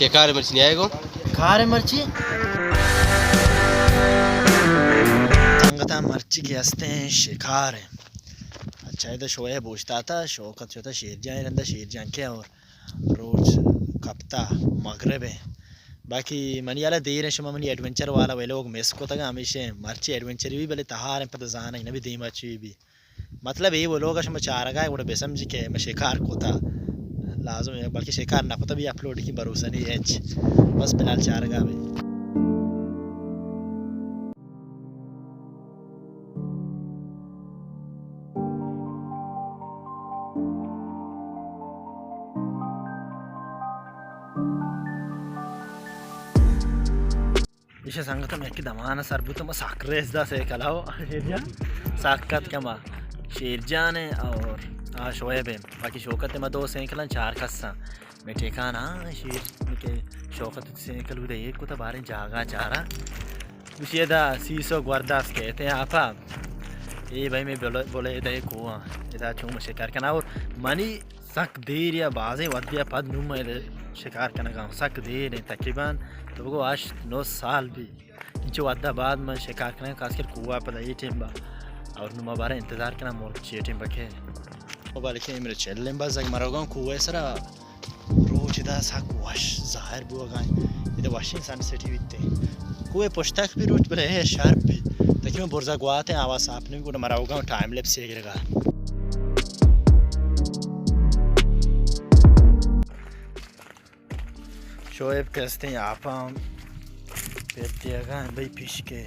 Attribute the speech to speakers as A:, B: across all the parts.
A: शिकार मर्ची नहीं आएगा
B: खारे मर्ची संगता मर्ची के हंसते हैं शिकार है। अच्छा है तो शोएब पूछता था शौकत जो था शेरजान रहता शेरजान के और रोज कप्ता मगरब है बाकी मनी वाला देर है शुमा मनी एडवेंचर वाला वे लोग मिस को तक हमेशा मर्ची एडवेंचर भी भले तहार पता जाना ही ना भी दी मर्ची भी मतलब ये वो लोग शुमा चार का वो बेसमझ के मैं शिकार को था लाजम है बल्कि शिकार ना पता भी अपलोड की भरोसा नहीं है बस फिलहाल चार का भी इसे संगत में कि दमाना सरबुत में साकरेस दा से कलाओ शेरजान साकत कमा शेरजान है और शोएब है बाकी शौकत में दो सेकलन चार कस्सा मैं ठेकाना शेर के शौकत सेकल उधर एक को तो बारे जागा चारा उसे दा सीसो गुर्दास कहते हैं आपा ये भाई मैं बोले इधर कुआं इधर चूम शिकार करना और मनी सक देर या बाज़े वद्या पद नुम शिकार करना का सक देर है तकरीबन तो वो आज 9 साल भी जो वद्दा बाद में शिकार करना खासकर कुआं पर ये टीम बा और नुमा बारे इंतज़ार करना मोर ची टीम बके वो बाले के मेरे चैलेंज बाज़ अगर मरोगा कुआं सरा रोज इधर सक वाश ज़ाहिर बुआ गाय इधर वाशिंग सनसेट ही बिते कुएं पुश्तक भी रोज बले है शार्प भी ताकि मैं बुर्जा गुआते हैं आवाज़ आपने भी को मराऊगा टाइम लैप्स से गिरेगा शोएब कहते हैं आप भाई फिश के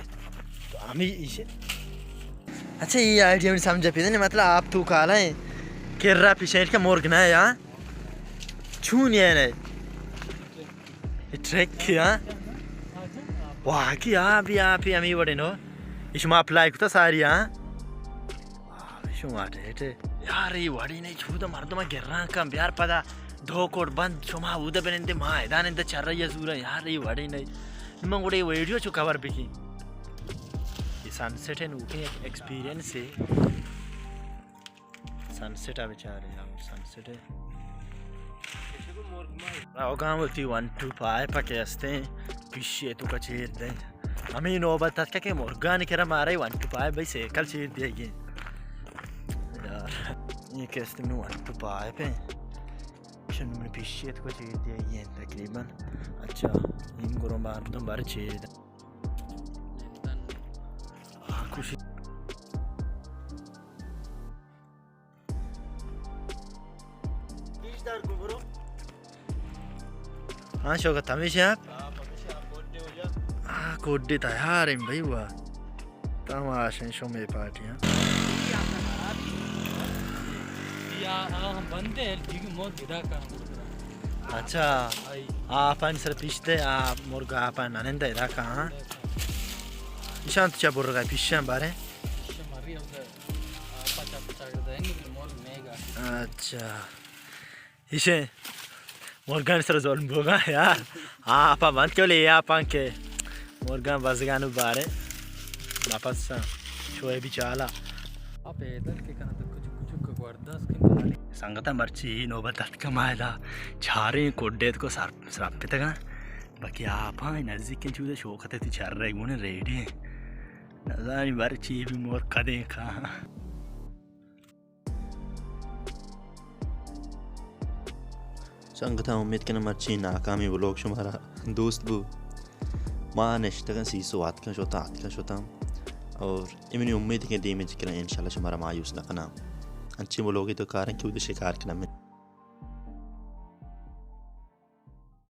B: तो हमें इसे अच्छा ये आइडिया में समझा पे नहीं मतलब आप तू काला है केर्रा फिशर का मोर गना है यार छून ये नहीं ट्रैक किया वाह कि आप ही हमें बड़े नो इसमें अप्लाई कुछ सारी हाँ शुमार है यार ये वाड़ी नहीं छू तो मर्द में गिरना कम यार पता दो कोट बंद शुमा उधर बने माँ इधर इंदर चल रही है सूरा यार ये वाड़ी नहीं मैं उड़े वीडियो चुका कवर भी की ये सनसेट है नूके एक्सपीरियंस है सनसेट आ बेचारे यार सनसेट है आओ काम होती 1 2 5 पके हंसते फिश है तो कचेर दे हमें नौबत तक के मुर्गा निकरा मारा 1 2 5 भाई से कल चेर दिया यार ये कैसे में 1 2 5 पे मैंने फिशियत को चेर दिया ये तकरीबन अच्छा इन गुरों बार तो बार चेर खुशी हाँ शौकत हमेशा आप कोड्डे तैयार हैं भाई हुआ तमाशा शो में पार्टियाँ
C: हम बनते हैं ठीक मौत गिरा का
B: अच्छा आपन सर पिछते आप मुर्गा आपन आनंद इधर कहाँ निशांत क्या बोल रहा है पिछे बारे अच्छा इसे मुर्गा सर जोन बोगा यार आप बंद क्यों ले आप के मुर्गा बजगानु बारे वापस शोए भी चाला
C: आप इधर के कना तो कुछ
B: संगता मर्ची नोबत कमायला छारे कोड्डेत को सरापितगा बाकी आप नज़दीक के चूजे शौकत है चार रहे गुने रेडी नजारी मर्ची भी मोर कदे खा संगता उम्मीद के न मर्ची नाकामी वो लोग शुमारा दोस्त बु माँ नश्तगन सीसो आत का शोता और इमनी उम्मीद के दी में जिक्र इंशाल्लाह शुमारा मायूस न करना अच्छी वो लोग तो कारण कि उधर शिकार करना में